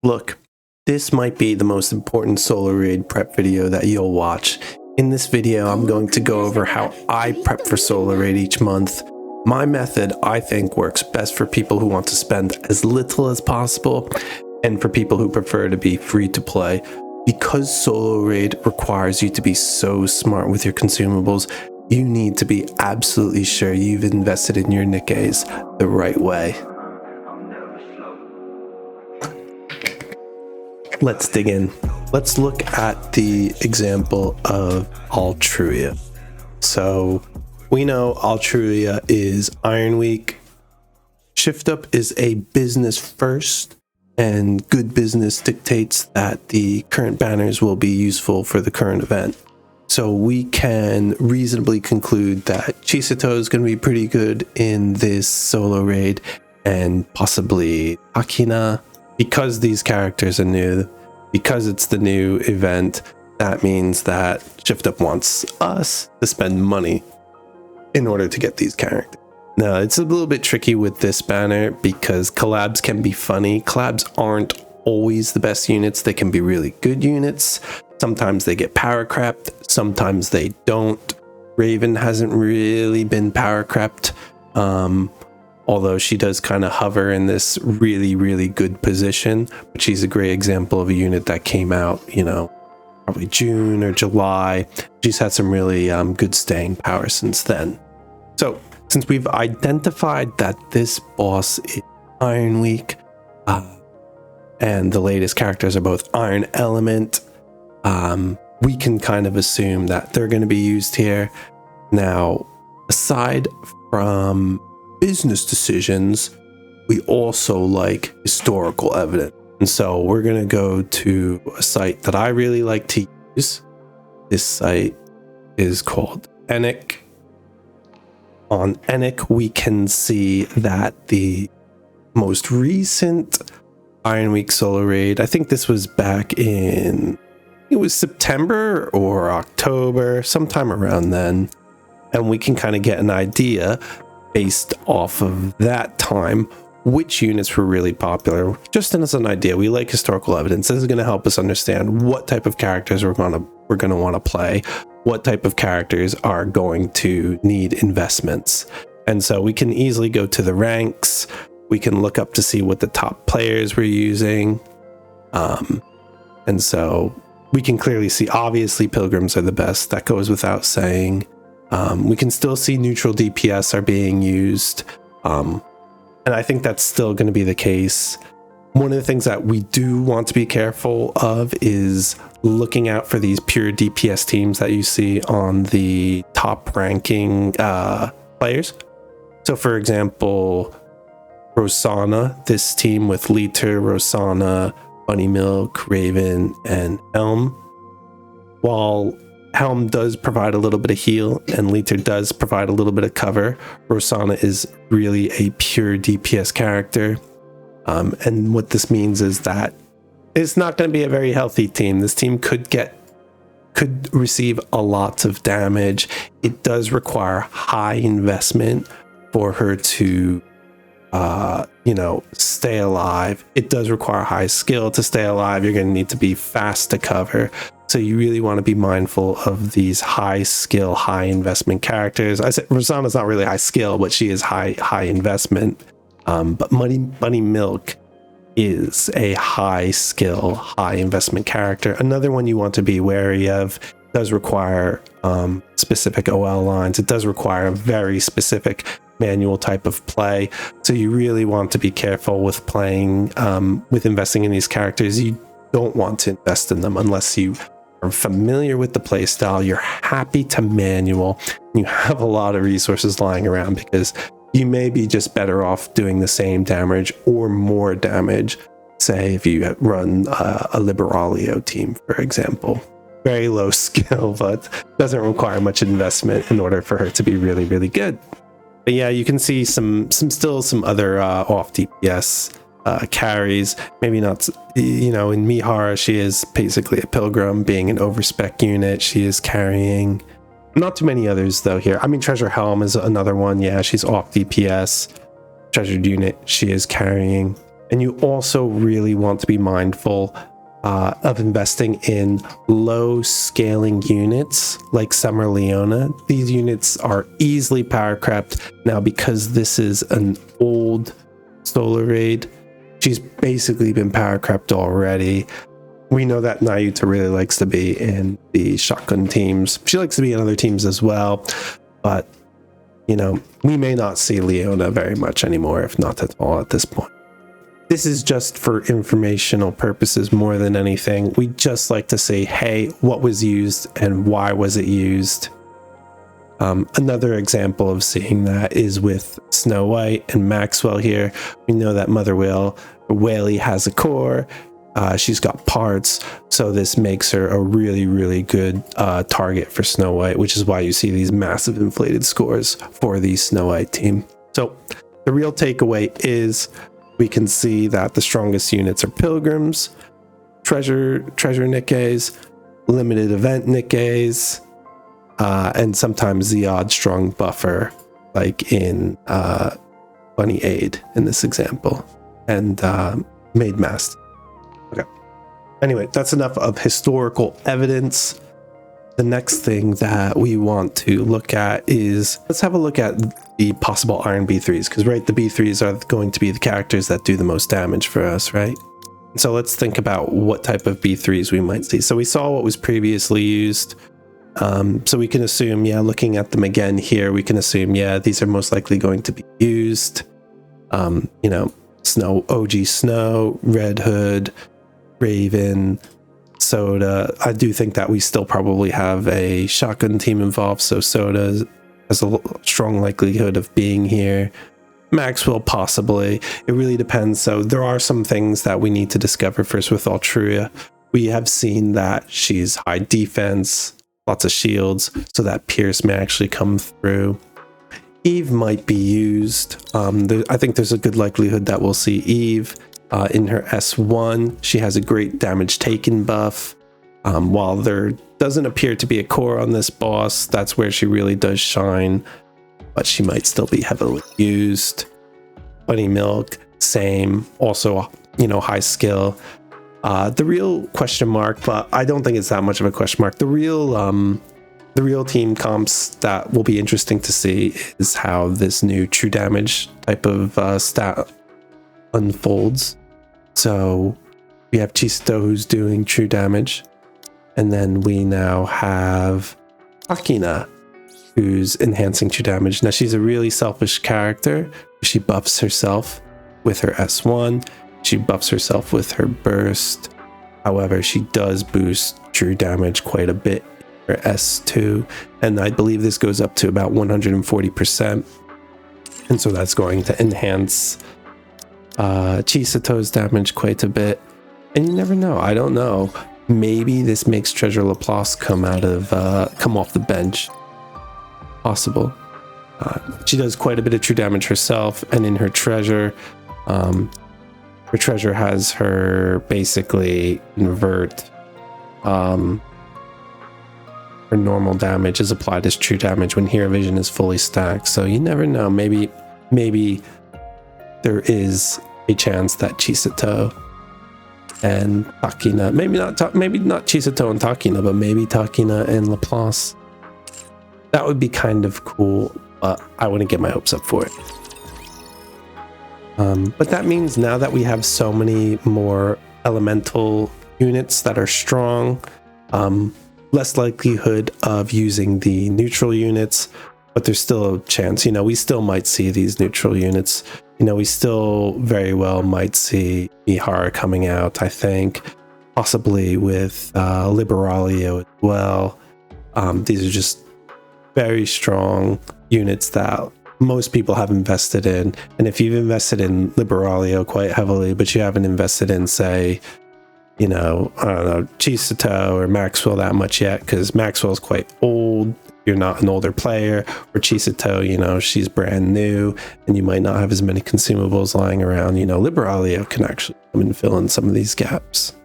Look, this might be the most important solo raid prep video that you'll watch. In this video, I'm going to go over how I prep for solo raid each month. My method, I think, works best for people who want to spend as little as possible and for people who prefer to be free to play. Because solo raid requires you to be so smart with your consumables, you need to be absolutely sure you've invested in your Nikkes the right way. Let's dig in. Let's look at the example of Altruia. So we know Altruia is Iron Week. Shift Up is a business first, and good business dictates that the current banners will be useful for the current event. So we can reasonably conclude that Chisato is going to be pretty good in this solo raid, and possibly Akina. Because these characters are new, because it's the new event, that means that Shift Up wants us to spend money in order to get these characters. Now, it's a little bit tricky with this banner because collabs can be funny. Collabs aren't always the best units. They can be really good units. Sometimes they get power crept, sometimes they don't. Raven hasn't really been power crept. Although she does kind of hover in this really, really good position. But she's a great example of a unit that came out, probably June or July. She's had some really good staying power since then. So since we've identified that this boss is Iron Week, and the latest characters are both Iron Element, we can kind of assume that they're going to be used here. Now, aside from business decisions, we also like historical evidence. And so we're going to go to a site that I really like to use. This site is called Nikke. On Nikke, we can see that the most recent Iron Week solo raid, I think this was back in, it was September or October, sometime around then. And we can kind of get an idea based off of that time which units were really popular. Just as an idea, we like historical evidence. This is going to help us understand what type of characters we're going to want to play, what type of characters are going to need investments. And so we can easily go to the ranks. We can look up to see what the top players were using. And so we can clearly see, obviously, pilgrims are the best. That goes without saying. We can still see neutral DPS are being used. And I think that's still going to be the case. One of the things that we do want to be careful of is looking out for these pure DPS teams that you see on the top ranking players. So for example, Rosanna, this team with Liter, Rosanna, Bunny Milk, Raven, and Helm. While Helm does provide a little bit of heal and Liter does provide a little bit of cover, Rosanna is really a pure DPS character. And what this means is that it's not going to be a very healthy team. This team could receive a lot of damage. It does require high investment for her to stay alive. It does require high skill to stay alive. You're going to need to be fast to cover. So you really want to be mindful of these high skill, high investment characters. I said Rosanna's not really high skill, but she is high investment. But Bunny Milk is a high skill, high investment character. Another one you want to be wary of. It does require specific OL lines. It does require a very specific manual type of play. So you really want to be careful with playing, with investing in these characters. You don't want to invest in them unless you are familiar with the playstyle, you're happy to manual, you have a lot of resources lying around, because you may be just better off doing the same damage or more damage, say if you run a Liberalio team, for example. Very low skill, but doesn't require much investment in order for her to be really, really good. But yeah, you can see some other off DPS carries. Maybe not, in Mihara, she is basically a pilgrim, being an overspec unit. She is carrying. Not too many others though here. I mean, Treasure Helm is another one. Yeah, she's off DPS. Treasured unit, she is carrying. And you also really want to be mindful of investing in low scaling units like Summer Leona. These units are easily power crept. Now, because this is an old solar raid, she's basically been power crept already. We know that Nayuta really likes to be in the shotgun teams. She likes to be in other teams as well, but you know, we may not see Leona very much anymore, if not at all at this point. This is just for informational purposes more than anything. We just like to say, hey, what was used and why was it used? Another example of seeing that is with Snow White and Maxwell here. We know that Mother Whaley has a core. She's got parts, so this makes her a really, really good target for Snow White, which is why you see these massive inflated scores for the Snow White team. So the real takeaway is we can see that the strongest units are Pilgrims, Treasure Nikkes, limited event Nikkes, and sometimes the odd strong buffer, like in Bunny Aid in this example, and Maid Master. Okay. Anyway, that's enough of historical evidence. The next thing that we want to look at is, let's have a look at the possible Iron B3s, because right, the B3s are going to be the characters that do the most damage for us, right? So let's think about what type of B3s we might see. So we saw what was previously used. So we can assume, yeah, looking at them again here, we can assume, yeah, these are most likely going to be used. You know, OG Snow, Red Hood, Raven, Soda. I do think that we still probably have a shotgun team involved, so Soda has a strong likelihood of being here. Maxwell possibly. It really depends. So there are some things that we need to discover first with Altruia. We have seen that she's high defense, lots of shields, so that Pierce may actually come through. Eve might be used. I think there's a good likelihood that we'll see Eve in her S1. She has a great damage taken buff. While there doesn't appear to be a core on this boss, that's where she really does shine, but she might still be heavily used. Bunny Milk, same, also, you know, high skill. The real question mark, but I don't think it's that much of a question mark. The real team comps that will be interesting to see is how this new true damage type of stat unfolds. So we have Chisato who's doing true damage, and then we now have Akina who's enhancing true damage. Now she's a really selfish character. She buffs herself with her S1. She buffs herself with her burst. However, she does boost true damage quite a bit in her S2, and I believe this goes up to about 140%. And so that's going to enhance Chisato's damage quite a bit. And you never know. I don't know. Maybe this makes Treasure Laplace come off the bench. Possible. She does quite a bit of true damage herself, and in her treasure, has her basically invert. Her normal damage is applied as true damage when Hero Vision is fully stacked. So you never know. Maybe there is a chance that Chisato and Takina, maybe not Chisato and Takina, but maybe Takina and Laplace. That would be kind of cool, but I wouldn't get my hopes up for it. But that means now that we have so many more elemental units that are strong, less likelihood of using the neutral units, but there's still a chance. You know, we still might see these neutral units. You know, we still very well might see Mihara coming out, I think, possibly with Liberalio as well. These are just very strong units that most people have invested in. And if you've invested in Liberalio quite heavily, but you haven't invested in, say, you know, I don't know, Chisato or Maxwell that much yet, because Maxwell's quite old. You're not an older player. Or Chisato, you know, she's brand new, and you might not have as many consumables lying around. You know, Liberalio can actually come and fill in some of these gaps.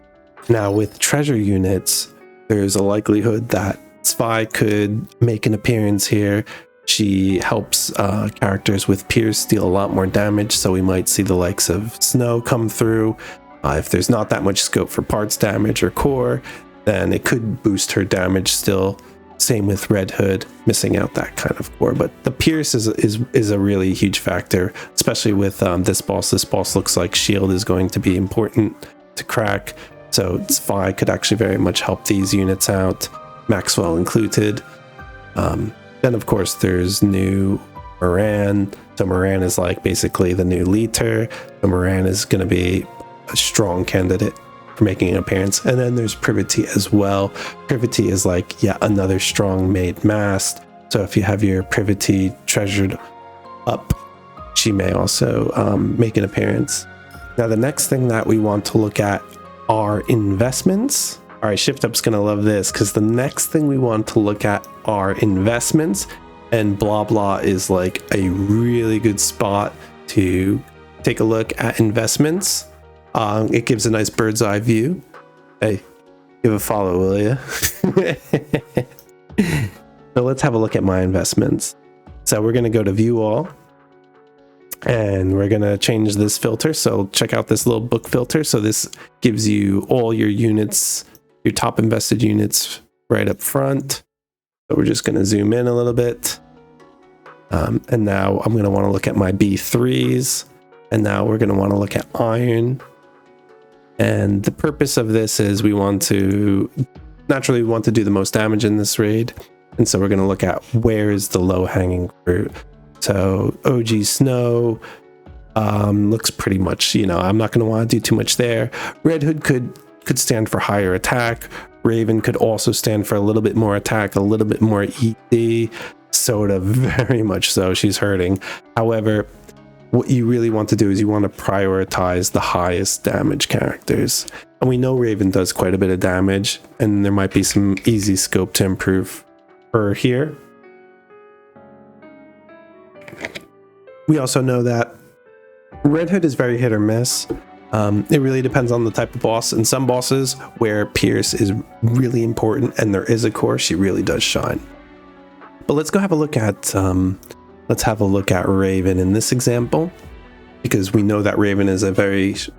Now, with treasure units, there's a likelihood that Spy could make an appearance here. She helps characters with Pierce deal a lot more damage, so we might see the likes of Snow come through. If there's not that much scope for parts damage or core, then it could boost her damage still. Same with Red Hood, missing out that kind of core. But the Pierce is a really huge factor, especially with this boss. This boss looks like shield is going to be important to crack. So Vi could actually very much help these units out, Maxwell included. Then of course there's new Moran. So Moran is like basically the new leader. So Moran is going to be a strong candidate for making an appearance. And then there's Privity as well. Privity is like yet another strong made mast. So if you have your Privity treasured up, she may also make an appearance. Now the next thing that we want to look at are investments. All right, Shift Up's gonna love this because the next thing we want to look at are investments, and blah blah is like a really good spot to take a look at investments. It gives a nice bird's eye view. Hey, give a follow, will you? So let's have a look at my investments. So we're gonna go to view all, and we're gonna change this filter. So check out this little book filter. So this gives you all your units, your top invested units right up front. So we're just gonna zoom in a little bit. And now I'm gonna wanna look at my B3s. And now we're gonna wanna look at iron. And the purpose of this is we want to do the most damage in this raid. And so we're gonna look at where is the low hanging fruit. So OG Snow looks pretty much, I'm not going to want to do too much there. Red Hood could stand for higher attack. Raven could also stand for a little bit more attack, a little bit more ED. Soda, very much so, she's hurting. However, what you really want to do is you want to prioritize the highest damage characters. And we know Raven does quite a bit of damage, and there might be some easy scope to improve her here. We also know that Red Hood is very hit or miss. It really depends on the type of boss. And some bosses where Pierce is really important and there is a core, she really does shine. But let's go have a look at Raven in this example, because we know that Raven is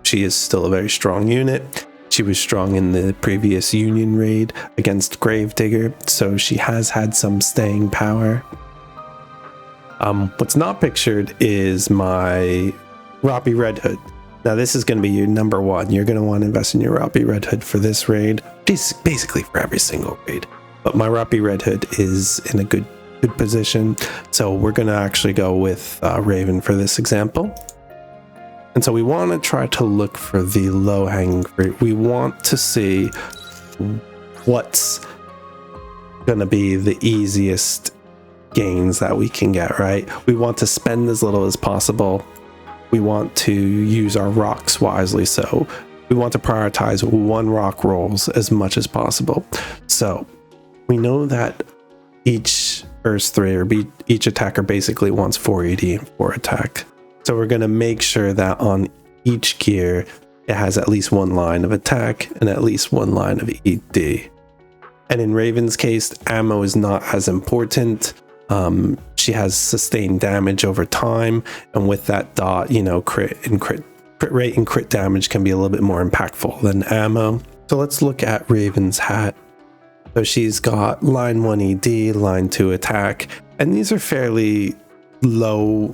she is still a very strong unit. She was strong in the previous Union raid against Gravedigger, so she has had some staying power. What's not pictured is my Roppy Red Hood. Now this is going to be your number one. You're going to want to invest in your Roppy Red Hood for this raid, basically for every single raid. But my Roppy Red Hood is in a good position, so we're going to actually go with Raven for this example. And so we want to try to look for the low hanging fruit. We want to see what's going to be the easiest gains that we can get, right? We want to spend as little as possible. We want to use our rocks wisely, so we want to prioritize one rock rolls as much as possible. So we know that each Earth 3 or each attacker basically wants 4 ED and 4 attack. So we're going to make sure that on each gear it has at least one line of attack and at least one line of ED. And in Raven's case, ammo is not as important. She has sustained damage over time, and with that dot, crit rate and crit damage can be a little bit more impactful than ammo. So let's look at Raven's hat. So she's got line 1 ED, line 2 attack, and these are fairly low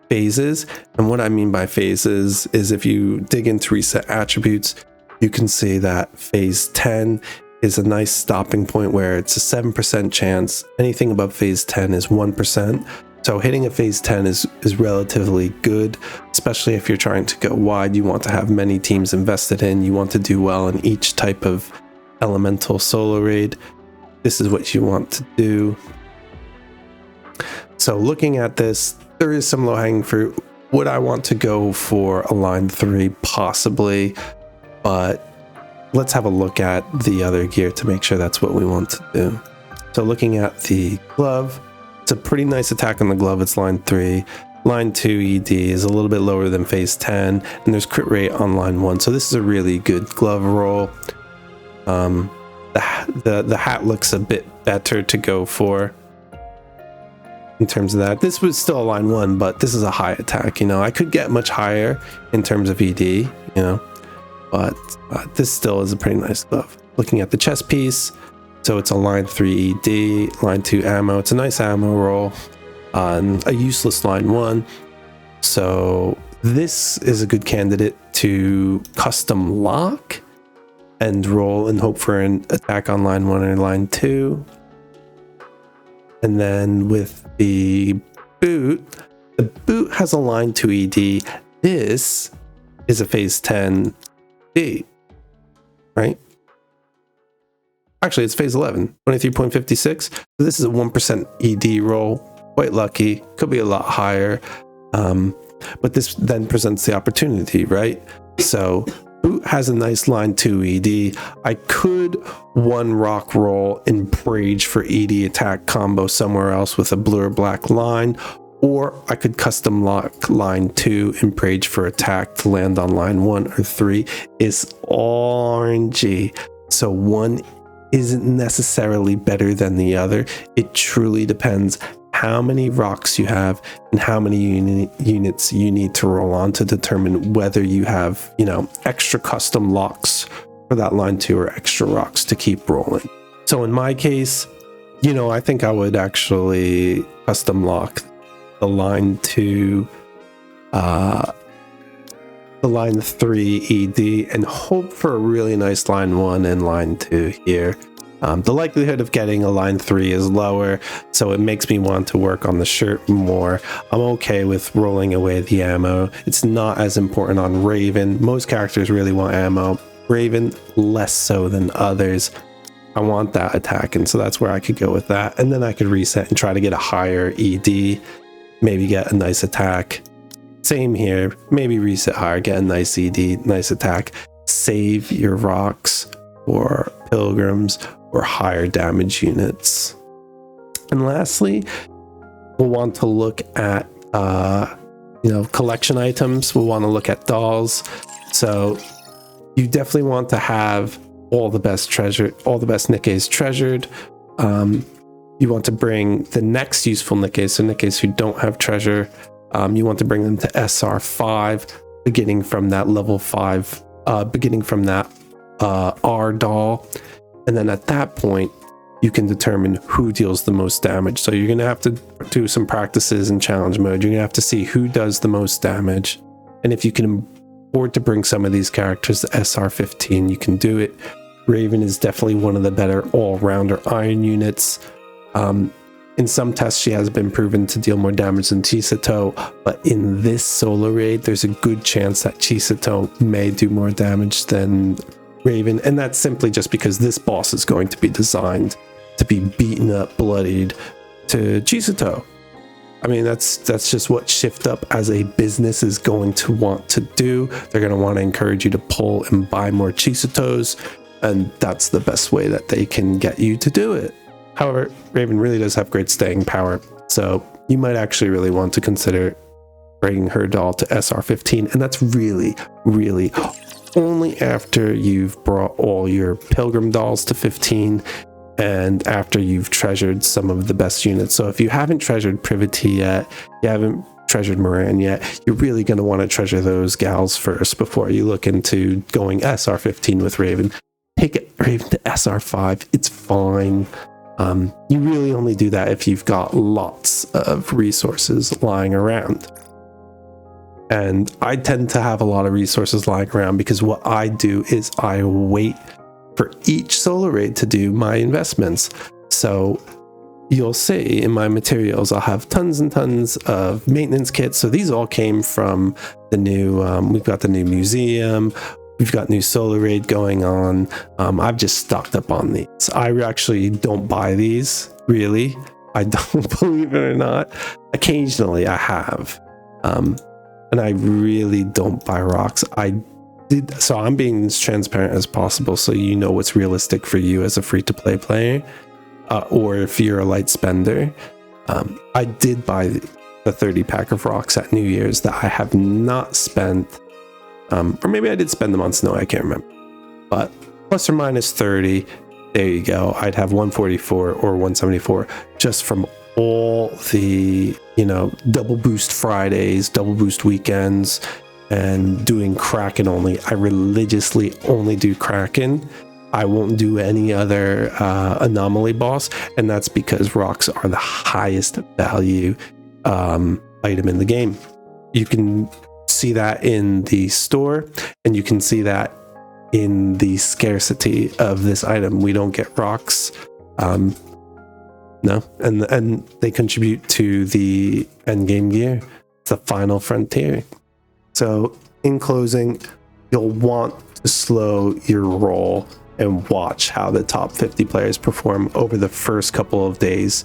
phases. And what I mean by phases is if you dig into reset attributes, you can see that phase 10 is a nice stopping point where it's a 7% chance. Anything above phase 10 is 1%. So hitting a phase 10 is relatively good, especially if you're trying to go wide. You want to have many teams invested in. You want to do well in each type of elemental solo raid. This is what you want to do. So looking at this, there is some low-hanging fruit. Would I want to go for a line 3? Possibly, but let's have a look at the other gear to make sure that's what we want to do. So looking at the glove, it's a pretty nice attack on the glove. It's line 3. Line 2 ED is a little bit lower than phase 10, and there's crit rate on line 1. So this is a really good glove roll. The hat looks a bit better to go for. in terms of that. This was still a line 1, but this is a high attack. You know, I could get much higher in terms of ED, you know, but this still is a pretty nice glove. Looking at the chest piece, so it's a line 3 ED, line 2 ammo. It's a nice ammo roll on a useless line 1. So this is a good candidate to custom lock and roll and hope for an attack on line 1 or line 2. And then with the boot has a line 2 ED. This is a phase 10 D, right? Actually, it's phase 11, 23.56. So this is a 1% ED roll. Quite lucky. Could be a lot higher. But this then presents the opportunity, right? So boot has a nice line 2 ED. I could one rock roll and Brage for ED attack combo somewhere else with a blue or black line, or I could custom lock line 2 and Brage for attack to land on line 1 or 3. Is RNG. So one isn't necessarily better than the other. It truly depends how many rocks you have and how many units you need to roll on to determine whether you have, you know, extra custom locks for that line 2 or extra rocks to keep rolling. So in my case, you know, I think I would actually custom lock the line 2, the line 3 ED and hope for a really nice line 1 and line 2 here. The likelihood of getting a line 3 is lower, so it makes me want to work on the shirt more. I'm okay with rolling away the ammo. It's not as important on Raven. Most characters really want ammo. Raven, less so than others. I want that attack, and so that's where I could go with that. And then I could reset and try to get a higher ED, maybe get a nice attack. Same here, maybe reset higher, get a nice ED, nice attack. Save your rocks or pilgrims or higher damage units. And lastly, we'll want to look at you know, collection items. We'll want to look at dolls. So you definitely want to have all the best Nikkes treasured. You want to bring the next useful Nikkes, so Nikkes who don't have treasure, you want to bring them to SR5, beginning from that level 5, beginning from that R doll. And then at that point, you can determine who deals the most damage. So you're going to have to do some practices in challenge mode. You're going to have to see who does the most damage. And if you can afford to bring some of these characters to SR15, you can do it. Raven is definitely one of the better all-rounder iron units. In some tests, she has been proven to deal more damage than Chisato, but in this solo raid, there's a good chance that Chisato may do more damage than Raven, and that's simply just because this boss is going to be designed to be beaten up, bloodied to Chisato. I mean, that's just what Shift Up as a business is going to want to do. They're going to want to encourage you to pull and buy more Chisatos, and that's the best way that they can get you to do it. However, Raven really does have great staying power, so you might actually really want to consider bringing her doll to SR15, and that's really, really only after you've brought all your Pilgrim dolls to 15 and after you've treasured some of the best units. So if you haven't treasured Privity yet, you haven't treasured Moran yet, you're really going to want to treasure those gals first before you look into going SR15 with Raven. Take it Raven to SR5, it's fine. You really only do that if you've got lots of resources lying around. And I tend to have a lot of resources lying around because what I do is I wait for each solo raid to do my investments. So you'll see in my materials, I'll have tons and tons of maintenance kits. So these all came from the new, we've got the new museum. We've got new solo raid going on. I've just stocked up on these. I actually don't buy these, really. I don't, believe it or not. Occasionally I have. And I really don't buy rocks. So I'm being as transparent as possible so you know what's realistic for you as a free-to-play player, or if you're a light spender. I did buy the 30 pack of rocks at New Year's that I have not spent, or maybe I did spend them on snow, I can't remember. But plus or minus 30, there you go. I'd have 144 or 174 just from all the, double boost Fridays, double boost weekends, and doing Kraken only. I religiously only do Kraken. I won't do any other anomaly boss, and that's because rocks are the highest value item in the game. You can see that in the store, and you can see that in the scarcity of this item. We don't get rocks. No, and they contribute to the end game gear. It's the final frontier. So in closing, you'll want to slow your roll and watch how the top 50 players perform over the first couple of days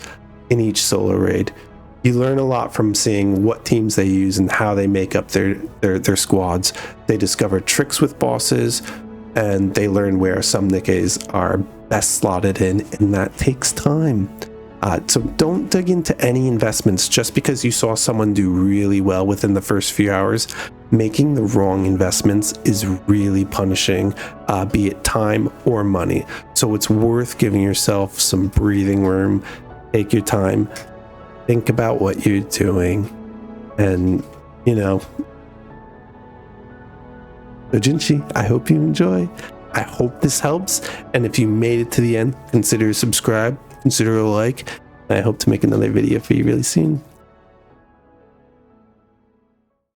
in each solo raid. You learn a lot from seeing what teams they use and how they make up their squads. They discover tricks with bosses, and they learn where some Nikkes are best slotted in, and that takes time. So don't dig into any investments just because you saw someone do really well within the first few hours. Making the wrong investments is really punishing, be it time or money. So it's worth giving yourself some breathing room. Take your time, think about what you're doing, and Dojinshi, I hope you enjoy. I hope this helps, and if you made it to the end, consider subscribe, consider a like, and I hope to make another video for you really soon.